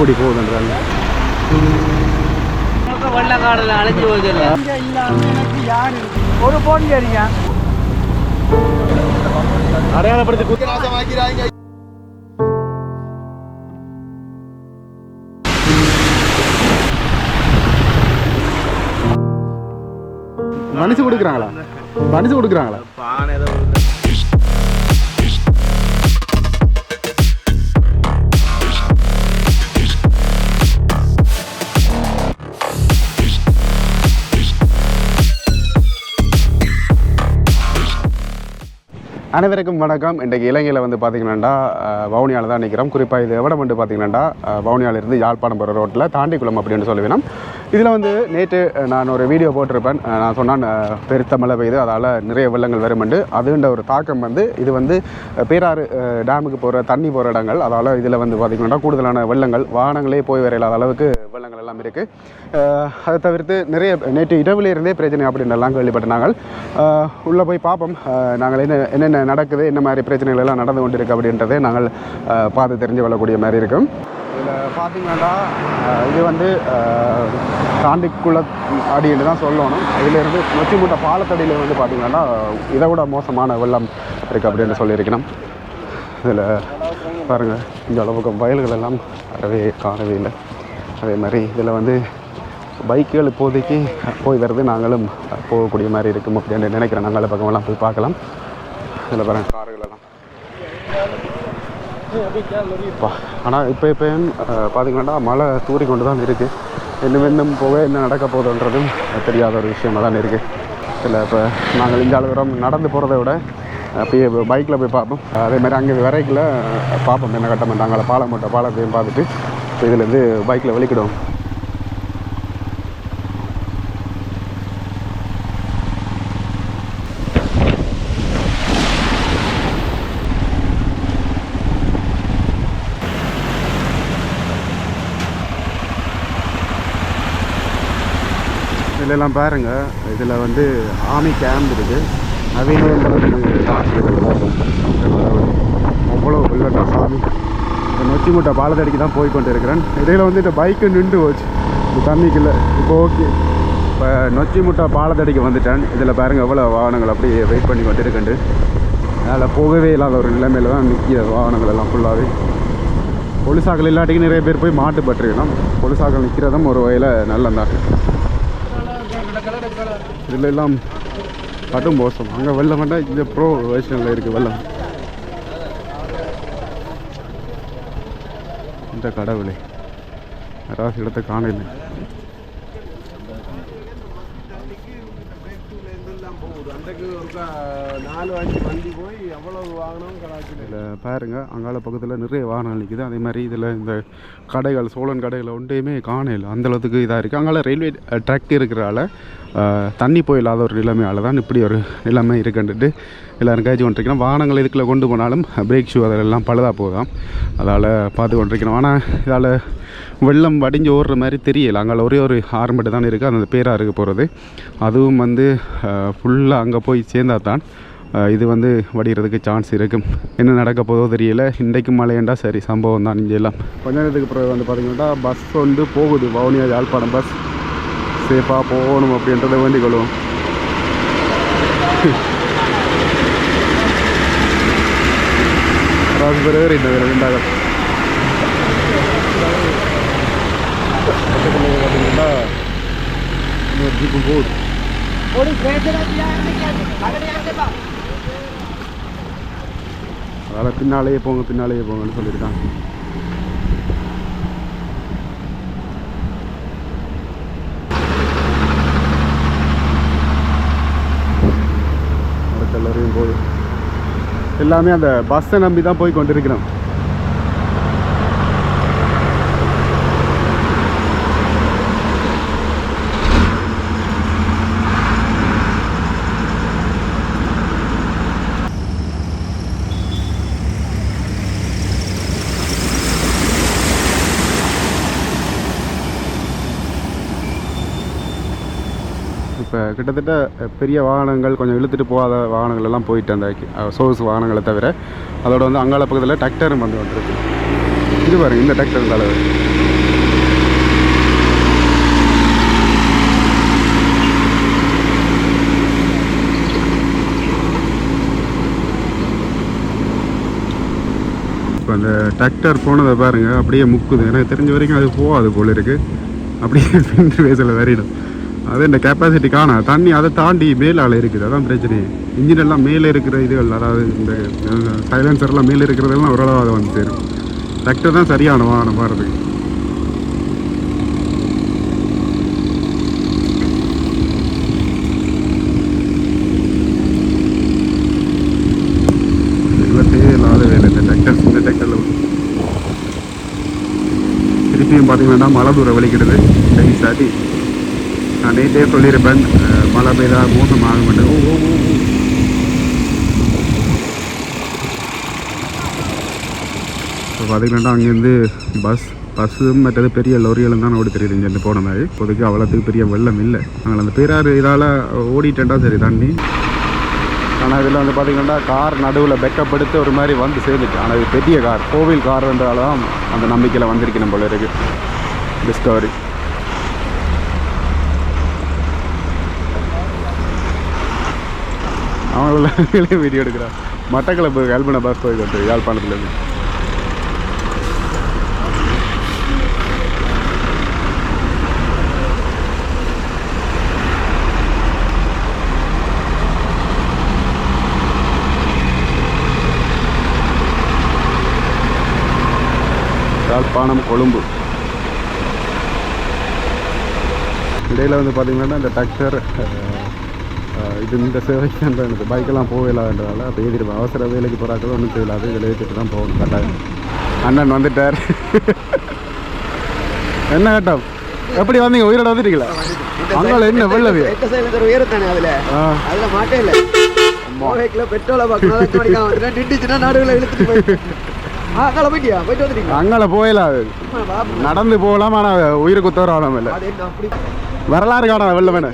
எப்படி போகுதுன்றாங்க. வெள்ளக்காடில் அழைச்சி போதில்லை எனக்கு யார் ஒரு போன் சரிங்க அடையாளப்படுத்தி குத்தி மனுஷு கொடுக்குறாங்களா? மனுஷு கொடுக்குறாங்களா? அனைவருக்கும் வணக்கம். இன்றைக்கு இலங்கையில் வந்து பார்த்திங்கன்னா வவுனியாவில் தான் நிற்கிறோம். குறிப்பாக இது எவ்வளோ வந்து பார்த்திங்கன்னா வவுனியாவிலிருந்து யாழ்ப்பாணம் போகிற ரோட்டில் தாண்டிக்குளம் அப்படின்னு சொல்லுவேன். இதில் வந்து நேற்று நான் ஒரு வீடியோ போட்டிருப்பேன். நான் சொன்னான் பெருத்த மழை பெய்யுது, அதால் நிறைய வெள்ளங்கள் வருமெண்டு. அதுன்ற ஒரு தாக்கம் வந்து இது வந்து பேராறு டேமுக்கு போகிற தண்ணி போகிற இடங்கள். அதால் இதில் வந்து பார்த்திங்கன்னா கூடுதலான வெள்ளங்கள் வாகனங்களே போய் வரையில்லாத அளவுக்கு வெள்ளங்கள் எல்லாம் இருக்குது. அதை தவிர்த்து நிறைய நேற்று இரவுலேருந்தே பிரச்சனை அப்படின்னு எல்லாம் கேள்விப்பட்டாங்க. உள்ளே போய் பார்ப்போம் நாங்கள் என்னென்ன நடக்குது, என்ன மாதிரி பிரச்சனைகள் எல்லாம் நடந்து கொண்டு இருக்குது அப்படின்றதே நாங்கள் பார்த்து தெரிஞ்சு கொள்ளக்கூடிய மாதிரி இருக்கும். இதில் பார்த்திங்கன்னா இது வந்து தாண்டிக்குள்ள அடின்னு தான் சொல்லணும். இதிலேருந்து நொச்சிமுட்டை பாலத்தடியில் வந்து பார்த்திங்கன்னா இதை விட மோசமான வெள்ளம் இருக்குது அப்படின்னு சொல்லியிருக்கணும். இதில் பாருங்கள், இந்த அளவுக்கு வயல்கள் எல்லாம் காணவே இல்லை. அதே மாதிரி இதில் வந்து பைக்குகள் இப்போதைக்கு போய் வருது, நாங்களும் போகக்கூடிய மாதிரி இருக்கும் அப்படின்னு நினைக்கிறேன். நாங்கள் பக்கமெல்லாம் போய் பார்க்கலாம். இதில் பாருங்கள் கார்களெல்லாம். ஆனால் இப்போ பார்த்திங்கன்னா மழை தூறி கொண்டு தான் இருக்குது. இன்னும் போக என்ன நடக்க போகுதுன்றதும் தெரியாத ஒரு விஷயமாக தான் இருக்குது. இதில் இப்போ நாங்கள் இந்த அளவுரம் நடந்து போகிறத விட அப்படியே பைக்கில் போய் பார்ப்போம். அதே மாதிரி அங்கே வரைக்கில் பார்ப்போம் என்ன கட்ட மாட்டாங்களே பாலத்தையும் பார்த்துட்டு இப்போ இதுலேருந்து பைக்கில் வெளிக்கிடுவோம். இதெல்லாம் பாருங்கள், இதில் வந்து ஆர்மி கேம்ப் இருக்குது. அவ்வளோ வெள்ளட்டா சாமி. நொச்சிமுட்டை பாலத்தடிக்கு தான் போய்கொண்டு இருக்கிறேன். இடையில் வந்து இந்த பைக்கு நின்று போச்சு தண்ணிக்குள்ள. இப்போ ஓகே, இப்போ நொச்சிமுட்டை பாலத்தடிக்கு வந்துட்டேன். இதில் பாருங்கள் எவ்வளோ வாகனங்கள் அப்படியே வெயிட் பண்ணி கொண்டு இருக்குண்டு. அதில் போகவே இல்லாத ஒரு நிலைமையில் தான் நிற்கிற வாகனங்கள் எல்லாம் ஃபுல்லாகவே. பொலிசாக்கள் இல்லாட்டிக்கு நிறைய பேர் போய் மாட்டுப்பட்டுருக்கணும். பொலிசாக்கள் நிற்கிறதும் ஒரு வகையில் நல்லந்தான். இதில் எல்லாம் கடும் மோசம். அங்கே வெள்ளம் வேண்டாம், இந்த ப்ரோ வெர்ஷனில் இருக்குது வெள்ளம். இந்த கடவுளே, யாராவது இடத்தை காணல. இதில் பாருங்கள், அங்கால பக்கத்தில் நிறைய வாகனம் நிற்குது. அதே மாதிரி இதில் இந்த கடைகள், சோழன் கடைகள் ஒன்றையுமே காணல. அந்தளவுக்கு இதாக இருக்குது. அங்கால ரயில்வே ட்ராக் இருக்கிறால தண்ணி போயில்லாத ஒரு நிலைமையால் தான் இப்படி ஒரு நிலைமை இருக்குன்ட்டு எல்லோரும் காய்ச்சி கொண்டிருக்கணும். வாகனங்கள் இதுக்குள்ளே கொண்டு போனாலும் பிரேக் ஷூ அதெல்லாம் பழுதாக போதும். அதால் பார்த்து கொண்டிருக்கணும். ஆனால் இதால் வெள்ளம் வடிஞ்சு ஓடுற மாதிரி தெரியலை. அங்கே ஒரே ஒரு ஆறு மட்டும் தான் இருக்குது, அந்த பேராருக்கு போகிறது. அதுவும் வந்து ஃபுல்லாக அங்கே போய் சேர்ந்தால் தான் இது வந்து வடிகிறதுக்கு சான்ஸ் இருக்கும். என்ன நடக்க போதோ தெரியல. இன்றைக்கு மழையண்டா சரி, சம்பவம் தான். இங்கே எல்லாம் கொஞ்ச நேரத்துக்கு பிறகு வந்து பார்த்திங்கன்னா பஸ் வந்து போகுது. வவுனியா யாழ்ப்பாணம் பஸ் சேஃபாக போகணும் அப்படின்றத வேண்டிக் கொள்வோம். ராஜ்பரர் இந்த வேறு ரெண்டாக பார்த்தீங்கன்னா இன்னொரு ஜீப்பு போகுது. அதனால் பின்னாலேயே போங்கன்னு சொல்லியிருக்காங்க. எல்லாரையும் போய் எல்லாமே அந்த பஸ்ஸை நம்பி தான் போய் கொண்டிருக்கிறோம். இப்போ கிட்டத்தட்ட பெரிய வாகனங்கள், கொஞ்சம் இழுத்துட்டு போகாத வாகனங்கள் எல்லாம் போயிட்டு அந்த சோர்ஸ் வாகனங்களை தவிர அதோட வந்து அங்காள பக்கத்தில் டிராக்டரும் வந்து வந்துருக்கு. இது பாருங்க, இந்த டிராக்டர் அளவு இப்போ அந்த டிராக்டர் போனதை பாருங்கள் அப்படியே முக்குது. எனக்கு தெரிஞ்ச வரைக்கும் அது போகாது போல இருக்குது. அப்படியே ஃப்ரண்ட் வேஸில் வரையிடும். அது இந்த கெப்பாசிட்டி காணா தண்ணி அதை தாண்டி மேலால் இருக்குது. அதான் பிரச்சனை. இன்ஜின் எல்லாம் மேலே இருக்கிற இதுகள், அதாவது இந்த சைலன்சர்லாம் மேலே இருக்கிறதெல்லாம் ஓரளவு அதை வந்து சேரும். டிராக்டர் தான் சரியான வாகனம் பாடுறதுக்கு. இல்லாத வேலை இந்த டிராக்டர்ஸ். இந்த டிராக்டரில் திருப்பியும் பார்த்தீங்கன்னா மழை தூரம் வலிக்கிறது. சாட்டி நான் நேற்றே சொல்லியிருப்பேன் மழை பெய்தா மோசமாக மாட்டேன். இப்போ பார்த்தீங்கன்னா அங்கேருந்து பஸ்ஸும் மற்றது பெரிய லொரிகளும் தான் ஓடி தெரியுது இங்கேருந்து போன மாதிரி. இப்போதைக்கு அவ்வளோத்துக்கு பெரிய வெள்ளம் இல்லை. நாங்கள் அந்த பேராறு இதால் ஓடிட்டேன்டா சரி தண்ணி. ஆனால் இதில் வந்து பார்த்திங்கன்னா கார் நடுவில் பெக்கப் எடுத்து ஒரு மாதிரி வந்து சேர்ந்துச்சு. ஆனால் இது பெரிய கார், கோவில் கார்ன்றதால தான் அந்த நம்பிக்கையில் வந்திருக்கணும் போல இருக்குது டிஸ்கவரி. அவங்களே வீடியோ எடுக்கிறான். மட்டக்களப்பு கல்பனை பஸ் போய் வந்து யாழ்ப்பாணத்துலேருந்து. யாழ்ப்பாணம் கொழும்பு இடையில் வந்து பார்த்திங்கன்னா இந்த டிராக்டர் இது இந்த சேவைக்கு அந்த எனக்கு பைக்கெல்லாம் போகலான்றதால அப்போ ஏற்றிருப்பேன். அவசர வேலைக்கு போகிறாக்கள் ஒன்றும் செய்யலாது. இதில் ஏற்றிட்டு தான் போகணும். கட்டாயம் அண்ணன் வந்துட்டார். என்ன கட்டம் எப்படி வந்தீங்க? உயிரோட வந்துட்டீங்களா? அங்கே என்ன வெள்ளவே உயரத்தானே அதில் அதில் மாட்டே இல்லை. பெட்ரோலை பார்க்கலாம் நின்றுச்சுன்னா நடுவில் இழுத்துட்டு போயிட்டு போயிட்டு வந்துட்டீங்க. அங்கே போயிடலாம், நடந்து போகலாம். ஆனால் உயிருக்கு உத்தரவாதம் இல்லை. வரலாறு காணாத வெள்ள வேணே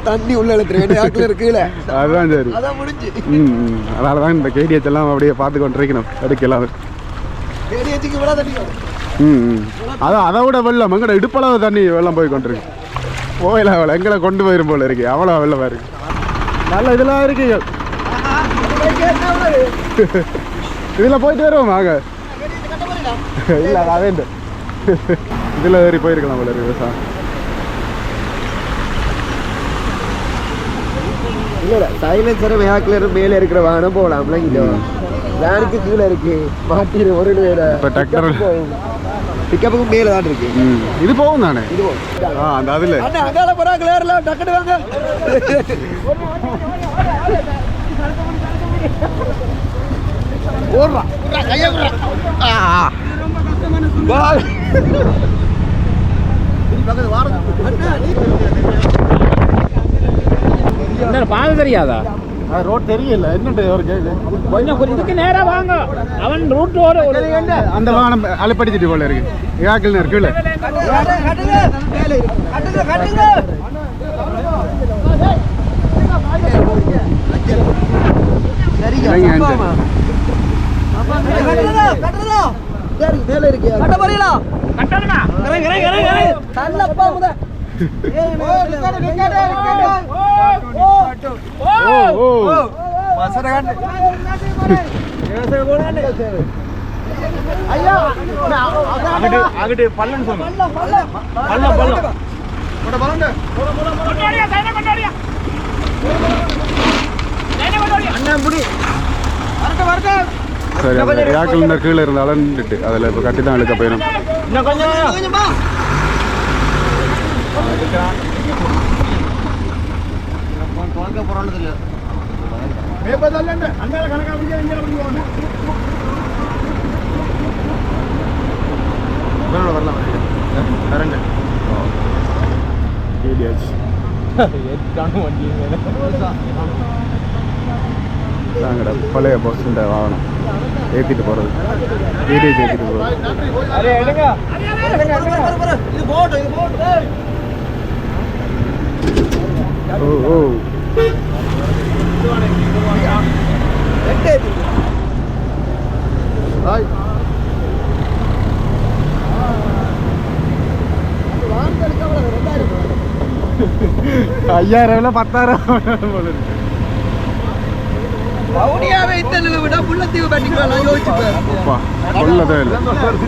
தண்ணி உள்ள இருக்குல்ல. அதுதான் சரி. அதனால தான் இந்த கேடிஎச் எல்லாம் அப்படியே பார்த்து கொண்டிருக்கணும். எடுக்கலாம். அதான் அதை விட வெள்ளம் எங்கட இடுப்பளவு தண்ணி வெள்ளம் போய் கொண்டிருக்கு. போயில அவளை எங்களை கொண்டு போயிரும் போல இருக்கு. அவ்வளோ வெள்ளமா இருக்கு. நல்ல இதெல்லாம் இருக்குங்க. இதில் போயிட்டு வருவோம் வாங்க. இல்லை அதே இதில் ஏறி போயிருக்கலாம் போல இருக்கு விவசாயம். இல்லை சைலன்சர் வேக்கில் மேலே இருக்கிற வாகனம் போகலாம்ல. இங்கே வேனுக்கு கீழே இருக்கு மாட்டி ஒரு இப்போ டிராக்டர் பிக்கப்புக்கும் மேலே தான் இருக்கு. இது போகும் தானே? இது அந்த அதில் அங்கால போகிறாங்க ஏறலாம் டக்குனு வாங்க. ஓடுறான் கையை பாதை தெரியாதா? ரோட் தெரியல. என்னட்டு கொஞ்சம் இதுக்கு நேரா வாங்க. அவன் ரூட் அந்த வாகனம் அலைப்படுத்திட்டு போல இருக்கு. ஏக்கில் இருக்குல்ல. மேல இருக்கு கட்ட போறீங்களா? கட்டணுமா? தள்ளப்பா முத. அங்கிட்டு பள்ளம் சொல்லு. பள்ளம் சரி. ஏக்கில் கீழே இருந்தாலும் அதில் இப்போ கட்டி தான் இழுக்க போயிடும். பழைய பஸ் வாகனம் ஏற்றிட்டு போகிறது. ஏற்றிட்டு போகிறது. ஓ $5000 10,000 போல இருக்கு. வவுனியாவை இத்தனை விட முல்லைத்தீவு பேட்டிக்கலாம் யோசிச்சுப்பேன். அப்பா சொல்லதே இல்லை.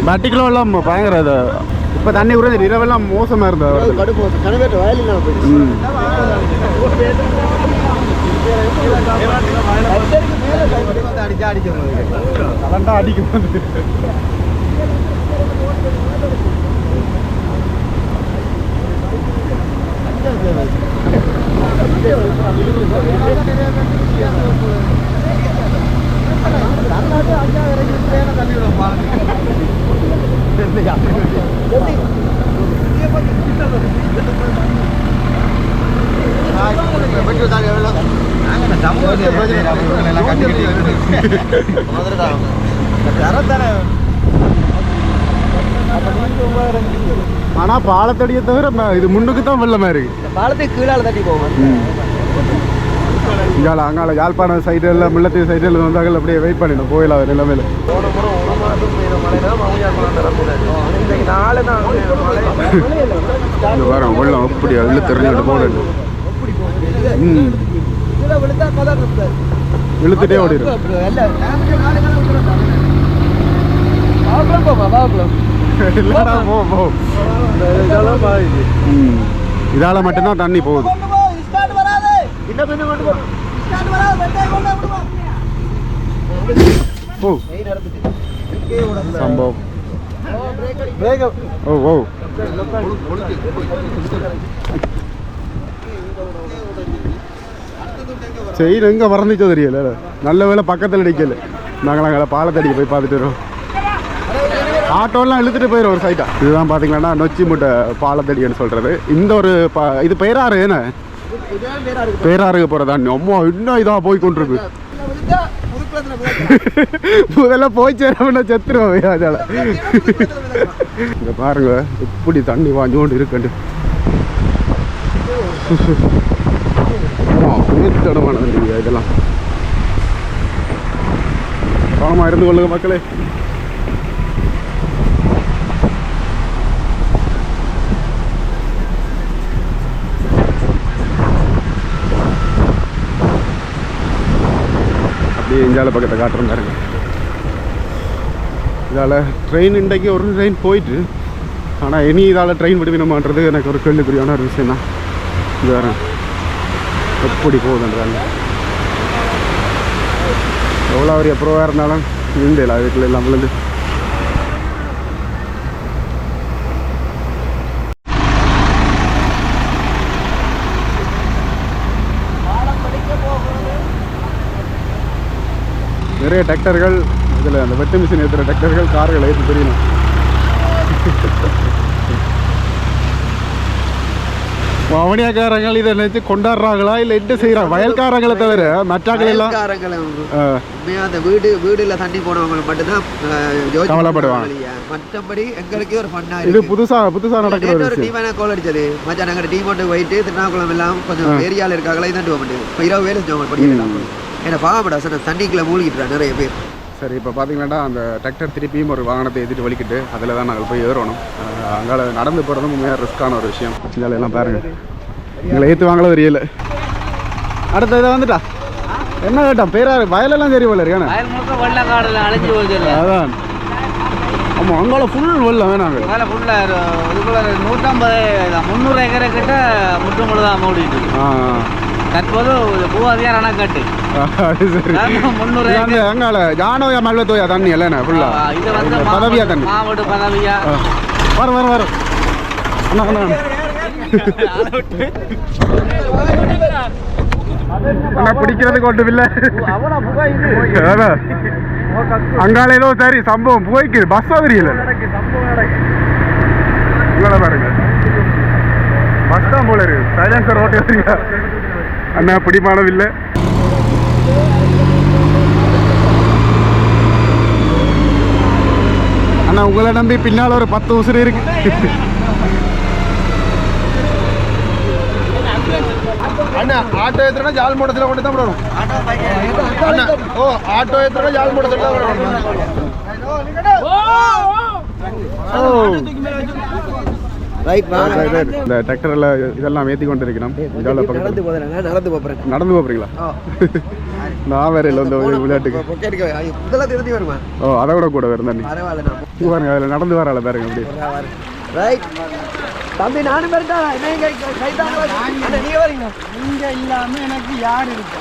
பேட்டிக்குள்ள எல்லாம் பயங்கர இது. இப்போ தண்ணி உறைஞ்சிட்டு இரவெல்லாம் மோசமாக இருந்தது. கடுப்பு கணவேற்ற வயலில் போயிடுச்சு. அடிக்கும் ஆனா பாலத்தடியை தவிர இது முன்னுக்கு தான் வெள்ளமா இருக்கு. பாலத்துக்கு கீழால தட்டி போவோம். இங்கால அங்கால யாழ்ப்பாணம் சைடு எல்லாம் முல்லைத்தீவு சைடு எல்லாம் வந்தாங்க அப்படியே வெயிட் பண்ணிடணும் போயிடலாம் அது நிலைமையில. வரோம் வெள்ளம் அப்படி அதில் தெரிஞ்சுட்டு போகணும். இழுத்துட்டே ஓடிடும். இதால மட்டும்தான் தண்ணி போகுது. சம்பவம். ஓ ஓ செயின் எங்கே மறந்துச்சோ தெரியல. நல்ல வேலை பக்கத்தில் நிற்கல. நாங்கள் அங்கே பாலத்தடிக்கு போய் பார்த்துட்டு வரோம். ஆட்டோலாம் இழுத்துட்டு போயிடும் ஒரு சைட்டா. இதுதான் பார்த்தீங்கன்னா நொச்சி முட்டை பாலத்தடின்னு சொல்கிறது. இந்த ஒரு இது பேராறு என்ன பேராறுக்கு போகிறதா? அம்மா இன்னும் இதாக போய் கொண்டிருக்கு. முதல்ல போய் சேரமுன்னா செத்துருவோம். அதனால இங்கே பாருங்க எப்படி தண்ணி வாங்கி கொண்டு இருக்குண்டு. புனித்தடமான தண்ணி இதெல்லாம். கவனமாக இருந்து கொள்ளுங்க மக்களே. அப்படியே இந்தியாவில் பக்கத்தை காட்டுறோம் பாருங்க. இதால் ட்ரெயின் இன்றைக்கு ஒரு ட்ரெயின் போயிட்டு, ஆனால் இனி இதால் ட்ரெயின் விடுவினமான்றது எனக்கு ஒரு கேள்விக்குறியான ஒரு விஷயம் தான். இது வேறு எப்படி போகுதுன்றாங்க. எவ்வளோ ஒரு எப்போவா இருந்தாலும் இருந்தேல அதுக்குள்ள எல்லாம் விழுந்து. நிறைய டிராக்டர்கள் இதில் அந்த வெட்டு மிஷின் ஏற்றுற டிராக்டர்கள் கார்கள் ஏற்று தெரியணும். வவுனியாக்காரங்கள் இதை நினைச்சு கொண்டாடுறாங்களா இல்லை என்ன செய்யறாங்க? வயல்காரங்களை தவிர மற்றாக்கள் எல்லாம் அந்த வீடுல தண்ணி போனவங்க மட்டும்தான் கவலைப்படுவாங்க. மற்றபடி எங்களுக்கே ஒரு ஃபன்னா. இது புதுசா நடக்கிற ஒரு டீம் கோல் அடிச்சது மச்சான். நாங்கள் டீம் மட்டும் போயிட்டு திருநாக்குளம் எல்லாம் கொஞ்சம் ஏரியாவில் இருக்காங்களா இதான் பண்ணி இப்போ 20 வேலை செஞ்சவங்க படிக்கலாம். ஏன்னா பாவப்படா சார் தண்ணிக்குள்ள மூழ்கிட்டுறா நிறைய பேர். சரி, இப்போ பார்த்தீங்கன்னா அந்த டிராக்டர் திருப்பியும் ஒரு வாகனத்தை ஏற்றிட்டு வலிக்கிட்டு அதில் தான் நாங்கள் போய் ஏறணும். அங்கே நடந்து போகிறதும் உண்மையாக ரிஸ்க்கான ஒரு விஷயம். இதில் எல்லாம் பாருங்கள், எங்களை ஏற்றுவாங்களோ தெரியல. அடுத்த இதை வந்துட்டா என்ன கேட்டான் பேராரு வயலெல்லாம் சரி போல இருக்கானே. அதான் ஆமாம், அங்கால ஃபுல் வெள்ளம் வேணாங்க. ஃபுல்லாக இதுக்குள்ள 150 300 ஏக்கரை கிட்ட முற்று முழுதாக மூடிட்டு. தற்போது பூவாதியார் அணைக்கட்டு அங்கால ஜானோயா மல்வத்தோயா தண்ணி இல்லைண்ணே ஃபுல்லா. இது வந்து பதவியா தண்ணி மாவட்ட பதவியா வரும் அண்ணா அண்ணா பிடிக்கிறதுக்கு ஒன்றும் இல்லை. அங்கால ஏதோ சரி சம்பவம் போய்க்குது. பஸ் தெரியல உங்களை பாருங்க. பஸ் தான் போல இருக்கு. சைலன்சர் ஓட்டி வரீங்க அண்ணா, பிடிமானம் இல்லை. அண்ணா உங்களை நம்பி பின்னால் ஒரு 10 உசுறு இருக்கு. அண்ணா ஆட்டோ ஏத்துறா ஜால் மூடத்தில் கொண்டு தான் போடணும். அண்ணா ஓ ஆட்டோ ஏத்துறா ஜால் மூடத்தில் தான் போடணும். இந்த டிராக்டர்ல இதெல்லாம் ஏற்றி கொண்டு இருக்கணும். நடந்து போறீங்களா? நான் வேற இல்லை இந்த விளையாட்டுக்கு. இதெல்லாம் திருந்தி வருமா? ஓ அதை விட கூட வேறு தண்ணி பரவாயில்ல. பாருங்க அதில் நடந்து வரால பாருங்க அப்படி. ரைட் தம்பி நானும் வரட்டா? என்ன கைத்தாங்க நீங்க வரீங்க? நீங்க இல்லாம எனக்கு யார் இருக்கா?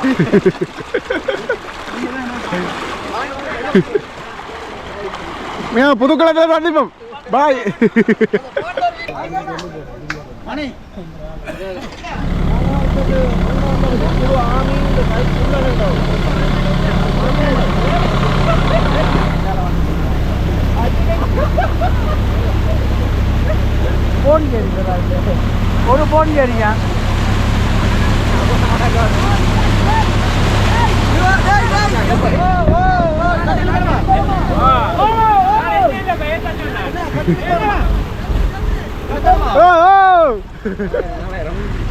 புதுக்குளத்தில் சந்திப்போம். பாய். மணி போன் கேட்க ஒரு போன் கேட்க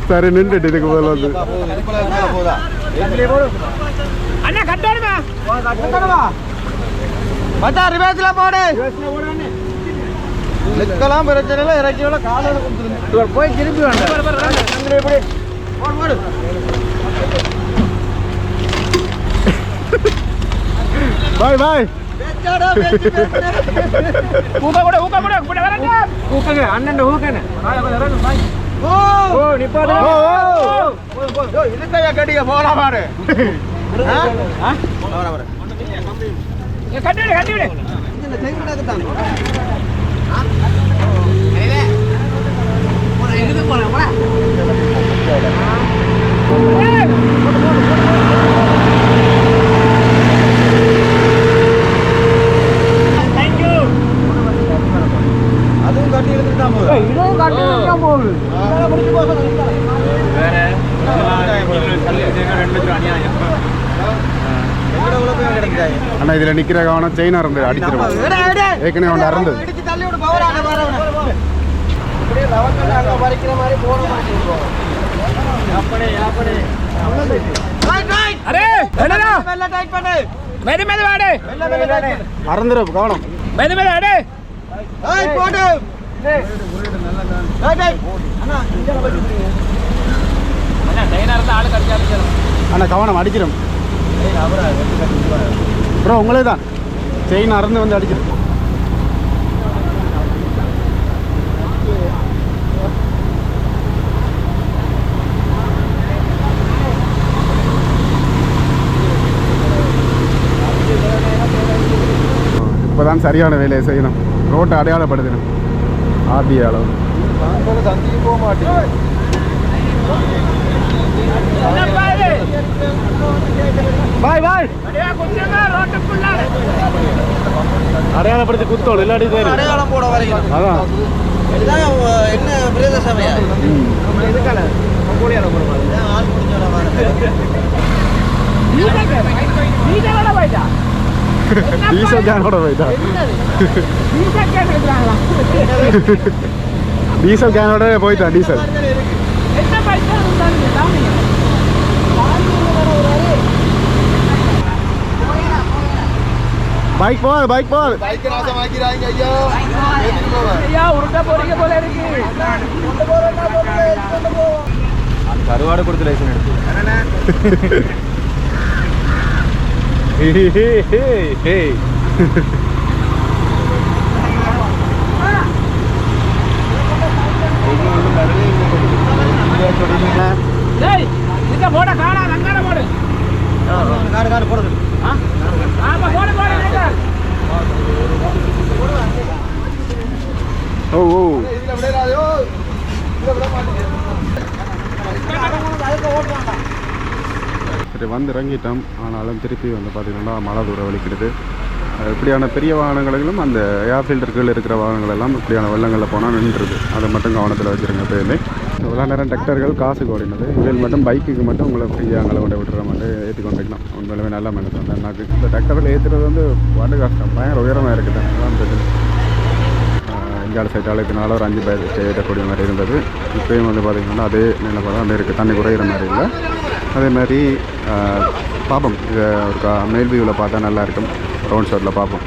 சரி நின்றுட்டு இதுக்கு போல வந்து அண்ணா கட்டணுமா மச்சா ரிவர்ஸ்ல போடு நிக்கலாம் பிரச்சனை இல்லை இறக்கியோட காலையில கொடுத்துருங்க போய் திருப்பி வேண்டாம் பாய் பாய் அண்ணன் ஊக்கண்ணே ஓ நிப்பாடு இதுக்கையா கட்டிக்க போலாம் பாரு கட்டிவிடு கட்டிவிடு அதுவும் கட்டி எடுத்துட்டு தான் போகுது இதுவும் கட்டி எடுத்துட்டு தான் போகுது வேற அண்ணா இதில் நிற்கிற கவனம் செயினா இருந்து அடிச்சிருவோம். ஏற்கனவே ஒன்று அறந்து அறந்துடும் கவனம். அண்ணா கவனம் அடிச்சிடும் ப்ரோ. உங்களே தான் செயின் அறந்து வந்து அடிச்சிடும். இப்போதான் சரியான வேலையை செய்யணும். ரோட்டை அடையாளப்படுத்தணும். ஆர்டிஏ அளவு சந்திக்கு போக மாட்டேன் பாய் பாய் அடையாளப்படுத்தி குத்தோள் இல்லாட்டி அடையாளம் போட வரைக்கும் அதான் என்ன பிரேத சபையா ஆள் டீசல் கேனோட போயிட்டா. டீசல் கேனோட போயிட்டான். டீசல் பைக் போகுது பைக் போகுது. பைக் நாசமாக்கிறாங்க ஐயா. ஐயா உருட்டா போறீங்க போல இருக்கு. அந்த கருவாடு கொடுத்து லைசன் எடுத்து போட காடா ரங்காட போடு காடு காடு போடுது போடு போடு ஓ ஓ சரி வந்து இறங்கிட்டோம். ஆனாலும் திருப்பி வந்து பார்த்திங்கன்னா மழை தூரம் வலிக்கிறது. இப்படியான பெரிய வாகனங்களிலும் அந்த ஏர் ஃபில்டர்கள் இருக்கிற வாகனங்கள் எல்லாம் இப்படியான வெள்ளங்களில் போனால் நின்றுது. அதை மட்டும் கவனத்தில் வச்சுருங்க. எப்போயுமே இவ்வளோ நேரம் டிராக்டர்கள் காசு ஓடினது. இதில் மட்டும் பைக்குக்கு மட்டும் உங்களை ஃப்ரீயாக அங்கே கொண்டு விட்டுற மாதிரி ஏற்றி கொண்டுக்கலாம். உண்மையிலுமே நல்லா மேனேஜ் வந்தேன். எனக்கு இந்த டிராக்டரில் ஏற்றுறது வந்து வாட்டு கஷ்டம், பயங்கர உயரமாக இருக்குது. அதான் பிரச்சனை. இந்தியாவில் சைட்டாளுக்கு நாள் ஒரு 5 பேர் ஏற்றக்கூடிய மாதிரி இருந்தது. இப்போயும் வந்து பார்த்திங்கன்னா அதே நிலைமை தான் இருக்குது. தண்ணி குறையிற மாதிரி இல்லை. அதே மாதிரி பார்ப்போம். இதை ஒரு மேல் வியூவில் பார்த்தா நல்லாயிருக்கும். ரவுண்ட் ஷாட்டில் பார்ப்போம்.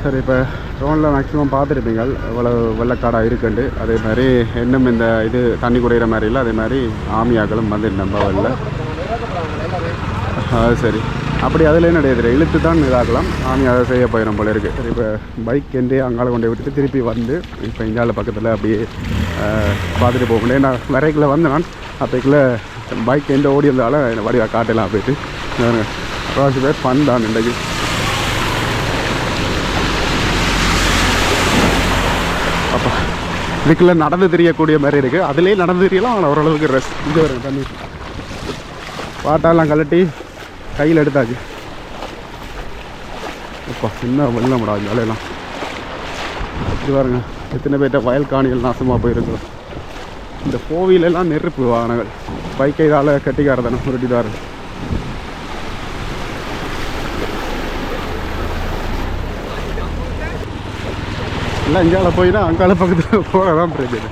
சரி, இப்போ ட்ரோனில் மேக்ஸிமம் பார்த்துருப்பீங்க இவ்வளோ வெள்ளக்காடாக இருக்குண்டு. அதே மாதிரி இன்னும் இந்த இது தண்ணி குறையிற மாதிரி இல்லை, அதே மாதிரி ஆமியாக்களும் வந்து நம்ம வரல. அது சரி, அப்படி அதில் என்ன தெரியாது, இழுத்து தான் இதாகலாம். ஆமி அதை செய்ய போயிடும் போல இருக்குது. சரி, இப்போ பைக் எண்டே அங்கால கொண்டு விட்டுட்டு திருப்பி வந்து இப்போ இந்தியாவில் பக்கத்தில் அப்படியே பார்த்துட்டு போக முடியாது. நான் வரைக்குள்ளே வந்து நான் அப்போக்குள்ளே பைக் எண்டே ஓடி இருந்தாலும் என்னை வடிவாக காட்டலாம் போயிட்டு. அப்புறம் பேர் ஃபன் தான் இன்றைக்கு. அப்போ இதுக்குள்ளே நடந்து தெரியக்கூடிய மாதிரி இருக்குது. அதுலேயே நடந்து தெரியலாம், ஆனால் ஓரளவுக்கு ரெஸ்ட். இங்கே வரும் தண்ணி பாட்டாலாம் கழட்டி கையில் எடுத்தாச்சு. இப்போ சின்ன வெள்ளம் விடாது வேலையெல்லாம். இது பாருங்க, எத்தனை பேர்ட்ட வயல் காணிகள் நாசமாக போயிருக்கிறோம். இந்த கோவிலெல்லாம் நெருப்பு வாகனங்கள், பைக்கை இதால் கட்டிக்காரதானே உருட்டிதாரு. எல்லாம் இங்கால போயினா அங்கால பக்கத்தில் போக தான் பிரச்சனை.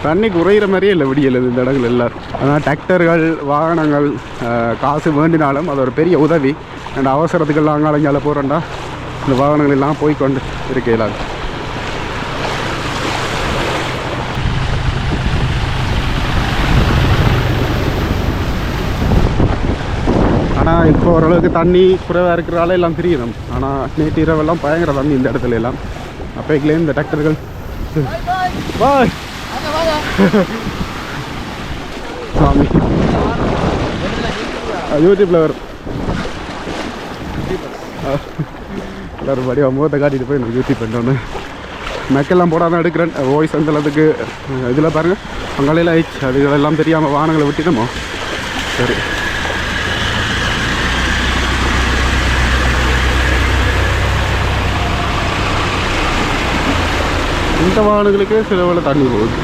தண்ணி குறையிற மாதிரியே இல்லை விடியல் இந்த இடங்கள் எல்லோரும். ஆனால் டிராக்டர்கள் வாகனங்கள் காசு வேண்டினாலும் அது ஒரு பெரிய உதவி. அண்ட் அவசரத்துக்கெல்லாம் அங்கால இங்கால போகிறோண்டா இந்த வாகனங்கள் எல்லாம் போய்கொண்டு இருக்க இயலாது. ஆனால் இப்போ ஓரளவுக்கு தண்ணி குறைவாக இருக்கிறால எல்லாம் தெரியும். ஆனால் நேற்று இரவெல்லாம் பயங்கர தண்ணி இந்த இடத்துல எல்லாம். அப்போக்கிலே இந்த டிராக்டர்கள் பாய் சாமி யூடியூப்பில் வரும் எல்லோரும் படியாக முகத்தை காட்டிட்டு போய் நான் யூடியூப் பண்ணோன்னு மெக்கெல்லாம் போடாதான் எடுக்கிறேன். வாய்ஸ் அந்த அளவுக்கு இதில் பாருங்கள் அங்காலையில் ஆயிடுச்சு. அதுகளெல்லாம் தெரியாமல் வாகனங்களை விட்டுட்டோமோ. சரி, இந்த வாகனங்களுக்கே சில வேளை தண்ணி போகுது.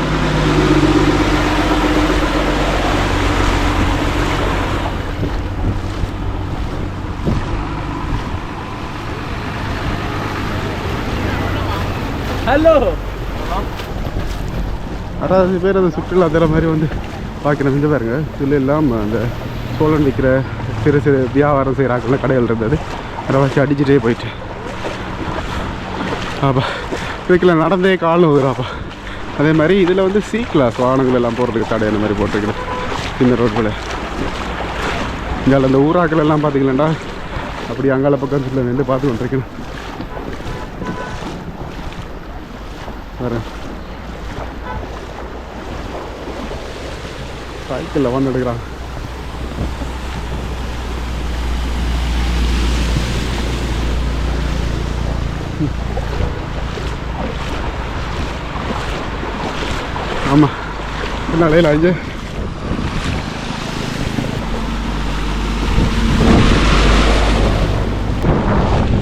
ஹலோ, அதாவது பேர் அந்த சுற்றுலா தர மாதிரி வந்து பார்க்கணும். இந்த பாருங்க, இதில் எல்லாம் அந்த சோழன் விற்கிற சிறு சிறு வியாபாரம் செய்கிறாங்கலாம் கடைகள் இருந்தது. அதை வச்சு அடிச்சுட்டே போயிட்டு ஆப்பா வீட்டில் நடந்தே காலம் வருவாப்பா. அதே மாதிரி இதில் வந்து சி கிளாஸ் வாகனங்கள் எல்லாம் போகிறதுக்கு தடை அந்த மாதிரி போட்டிருக்கிறேன் இந்த ரோட்டில். இங்கே அந்த ஊராக்கள் எல்லாம் பார்த்திங்களேண்டா அப்படி அங்கால பக்கத்தில் நின்று பார்த்து கொண்டிருக்கேன். வரேன் சைக்கிளில் வந்து எடுக்கிறான். ஆமாம், என்ன இடையில அஞ்சு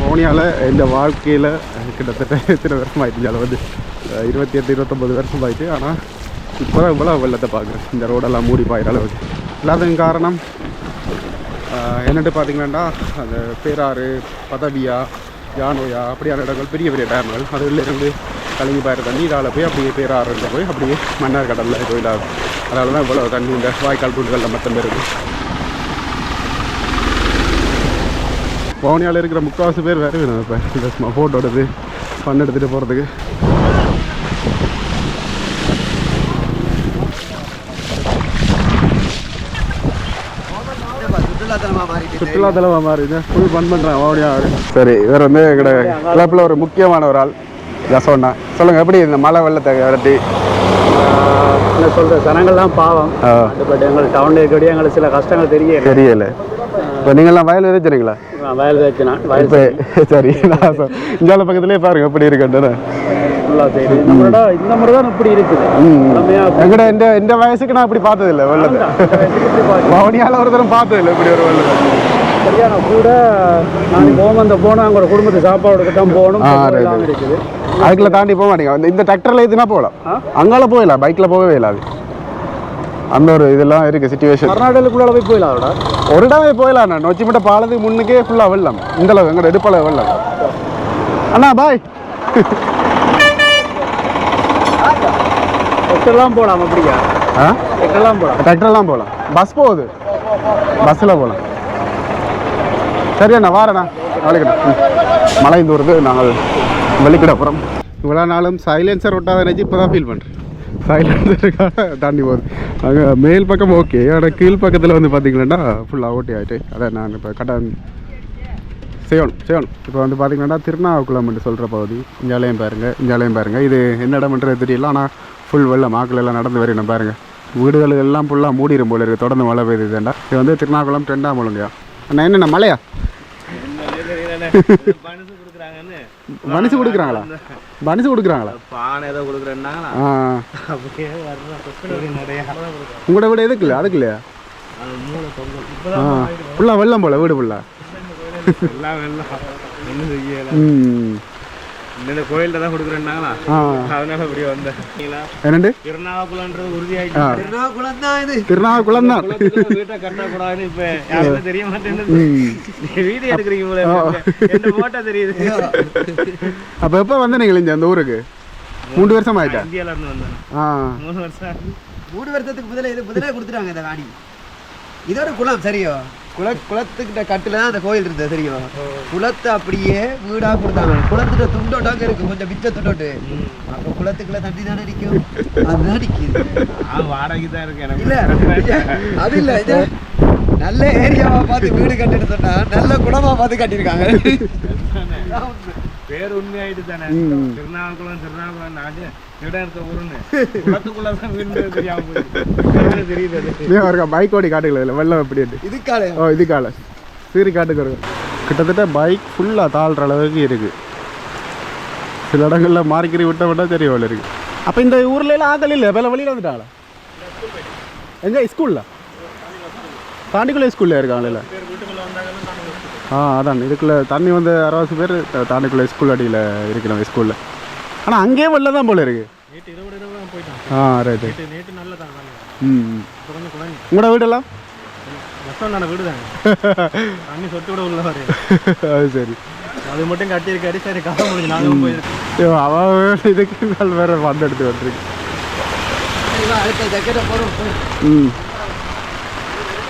வவுனியாவில் இந்த வாழ்க்கையில் கிட்டத்தட்ட எத்தனை வருஷம் ஆகிட்டு, அதில் வந்து 28-29 வருஷம் ஆகிட்டு. ஆனால் இப்போ தான் இவ்வளோ வெள்ளத்தை பார்க்குறேன். இந்த ரோடெல்லாம் மூடி பாயிற அளவுக்கு. இல்லாததுக்கு காரணம் என்னட்டு பார்த்தீங்கன்னா அந்த பேராறு, பதவியா, யானோயா அப்படியான இடங்கள் பெரிய பெரிய டேம்கள். அதிலிருந்து கலங்கி பாயிற தண்ணி இதால் போய் அப்படியே பேராறுல போய் அப்படியே மன்னார் கடலில் கோயிலாகும். அதனால தான் இவ்வளோ தண்ணி இந்த வாய்க்கால் தூண்டுகளில் மட்டும் இருக்குது. வவுனியாவில் இருக்கிற முக்கால்வாசி பேர் வேறு வேணும் இப்போ இந்த ஃபோட்டோ எடுத்து ஃபன் எடுத்துகிட்டு போகிறதுக்கு. சுற்றுலாத்தலமாக மாறிது, ஃபுல் ஃபன் பண்ணுறேன் வவுனியா. சரி, இவர் வந்து எங்களோட கிளப்பில் ஒரு முக்கியமான ஒரு ஆள் ஜசோண்ணா. சொல்லுங்கள், எப்படி இந்த மழை வெள்ளத்தை விரட்டி என்ன சொல்கிற ஜனங்கள்லாம் பாவம். பட் எங்கள் டவுனில் இருக்கக்கூடிய எங்களுக்கு சில கஷ்டங்கள் தெரியல. இப்போ நீங்கள்லாம் வயல் விதைச்சிருங்களா? வயல் வச்சுனா இப்போ சரி, நான் இந்தியாவில் பக்கத்துலேயே பாருங்கள் எப்படி இருக்குன்னு. இந்த முறை தான் இப்படி இருக்குது. எங்கட இந்த வயசுக்கு நான் இப்படி பார்த்ததில்லை வெள்ளத்தை. வவுனியாவில் ஒரு தரம் பார்த்ததில்லை இப்படி ஒரு வெள்ளத்தை. சரியான கூட நான் போனால் அங்கே குடும்பத்துக்கு சாப்பாடு தான் போகணும் இருக்குது. அதுக்குள்ள தாண்டி போக மாட்டேங்க. இந்த டிராக்டரில் எதுனா போகலாம், அங்கால போயிடலாம், பைக்கில் போகவே இல்லாது. அந்த ஒரு இதெல்லாம் இருக்குது சிச்சுவேஷன். கர்நாடகாக்குள்ளே போய் போயிடலாம், ஒரு இடமே போயிடலாம். நான் நொச்சி மட்டும் பாலத்துக்கு முன்னுக்கே ஃபுல்லாக வெள்ளம். இந்தளவு எங்களோட இடுப்பளவு வெள்ளம். அண்ணா பாய். டிராக்டர்லாம் போகலாம். அப்படியா? டிராக்டர்லாம் போகலாம், பஸ் போகுது, பஸ்ஸில் போகலாம். சரியாண்ணா, வாரண்ணா, நாளைக்குண்ணா. மழை தூரத்து நாங்கள் வலிக்கிட அப்புறம் இவ்வளோ நாளும் சைலன்சர் ஒட்டாத நினச்சி இப்போ தான் ஃபீல் பண்ணுறேன். சைலன்சருக்காக தாண்டி போகுது. அங்கே மேல் பக்கம் ஓகே, ஆனால் கீழ் பக்கத்தில் வந்து பார்த்தீங்கன்னா ஃபுல்லாக ஓட்டி ஆகிட்டு. அதான் நான் இப்போ செய்யணும். இப்போ வந்து பார்த்தீங்கன்னா திருநாவுக்குளம்னு சொல்கிற பகுதி. இஞ்சாலையும் பாருங்கள். இது என்ன இடம்ன்றது தெரியல, ஆனால் ஃபுல் வெள்ளம் ஆக்கள் எல்லாம் நடந்து வரணும் பாருங்கள். வீடுகள் எல்லாம் ஃபுல்லாக மூடிடும் போல இருக்குது. தொடர்ந்து மழை பெய்யுதுண்டா. இது வந்து திருநாவுக்குளம் 2ஆம் ஒழுங்கயா அண்ணா. என்னென்ன மழையா? மனுஷு கொடுக்குறாங்களா? பானை ஏதோ கொடுக்குறேன்னாங்களா? உங்களோட வீடு எதுக்கு இல்லை? அதுக்கு இல்லையா? ஃபுல்லாக வெள்ளம் போல வீடு ஃபுல்லாக. இந்த கோயில்ல தான் கொடுக்குறேன்னாங்களா? அதனால அப்படியே வந்தேன். என்னண்டு திருநாவுக்குளம்ன்றது உறுதியாயிட்டு. திருநாவுக்குளம் தான் வீட்டை கட்டக்கூடாதுன்னு இப்ப யாருக்கும் தெரிய மாட்டேங்குது. வீடியோ எடுக்கிறீங்க போல என்ன போட்டா தெரியுது. அப்போ எப்போ வந்து நீங்கள் இங்கே அந்த ஊருக்கு 3 வருஷம் ஆயிட்டா? இந்தியால இருந்து வந்தேன். 3 வருஷம். 3 வருஷத்துக்கு முதலே கொடுத்துட்டாங்க இந்த காணி. இதோட குளம் சரியோ, குளத்துக்கிட்ட கட்டுல தான் அந்த கோயில் இருந்தது சரியோ. குளத்தை அப்படியே வீடா கொடுத்தாங்க. குளத்துட்ட துண்டோட்டாங்க இருக்கு, கொஞ்சம் மிச்ச துண்டோட்டு. அப்ப குளத்துக்குள்ள தண்ணி தானே நிற்கும், அதுதான் நிற்கிது. வாடகை தான் இருக்கு எனக்கு. இல்ல அது இல்ல, இது நல்ல ஏரியாவா பார்த்து வீடு கட்டிட்டு சொன்னா நல்ல குளமா பார்த்து கட்டியிருக்காங்க. பேர் உண்மையாயிட்டு தானே. திருநாவுக்குளம் நாடு இடம் இருக்க ஊருன்னு குளத்துக்குள்ளதான் வீடு தெரியாம தெரியுது. பைக் ஓடி காட்டுக்கல இல்லை வெள்ளம் எப்படி இதுக்கால சீரி காட்டுக்கு வரும். கிட்டத்தட்ட பைக் ஃபுல்லாக தாழ்ற அளவுக்கு இருக்குது. சில இடங்களில் மாறிக்கறி விட்டா தெரிய வேலை இருக்குது. அப்போ இந்த ஊரில் எல்லாம் ஆகல இல்லை, வேலை வழியில் வந்துட்டாங்களா? எங்கே ஸ்கூலில் தாண்டிக்குள்ளே ஸ்கூலில் இருக்காங்களே? அதான் இதுக்குள்ளே தண்ணி வந்து 60 பேர் தாண்டிக்குள்ளே ஸ்கூல் அடியில் இருக்கிறோம் ஸ்கூலில். ஆனால் அங்கேயே வெளில தான் போல இருக்கு. ரைட்டு. உங்களோட வீடெல்லாம் வீடு தாங்க. தண்ணி சொட்டு கூட உள்ள அது சரி. அது மட்டும் கட்டியிருக்காரு. சரி கதை முடிஞ்சு நாங்களும் போயிருக்கோம். அவன் இதுக்கு நாள் வேற வந்து எடுத்து வந்துருக்கு.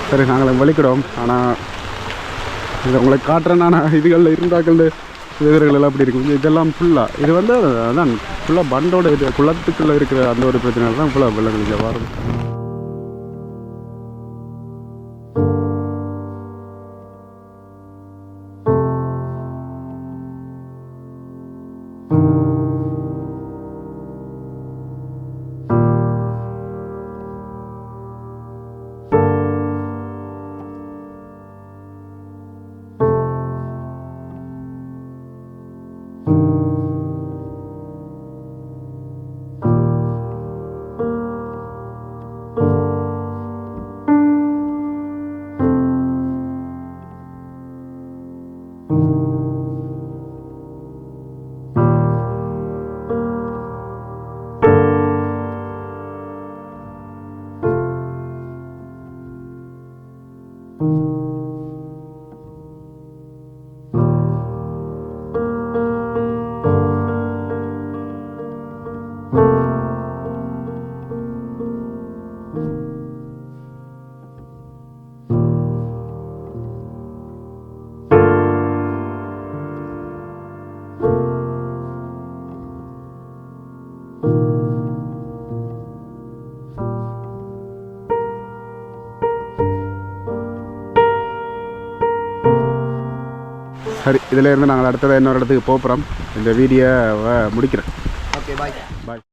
சரி நாங்கள் வலிக்கிடுவோம். ஆனால் இது உங்களுக்கு காட்டுறேன். நான் இதுகளில் இருந்தாக்கள் எதிர்கள் எல்லாம் அப்படி இருக்கும். இதெல்லாம் ஃபுல்லாக இது வந்து அதான் ஃபுல்லாக பண்டோட இது குளத்துக்குள்ளே இருக்கிற அந்த ஒரு பிரச்சனை தான் ஃபுல்லாக வெள்ளங்கள் இங்கே வரும். சரி, இதில் இருந்து நாங்கள் அடுத்தது இன்னொரு இடத்துக்கு போகிறோம். இந்த வீடியோவை முடிக்கிறேன். ஓகே, பாய்.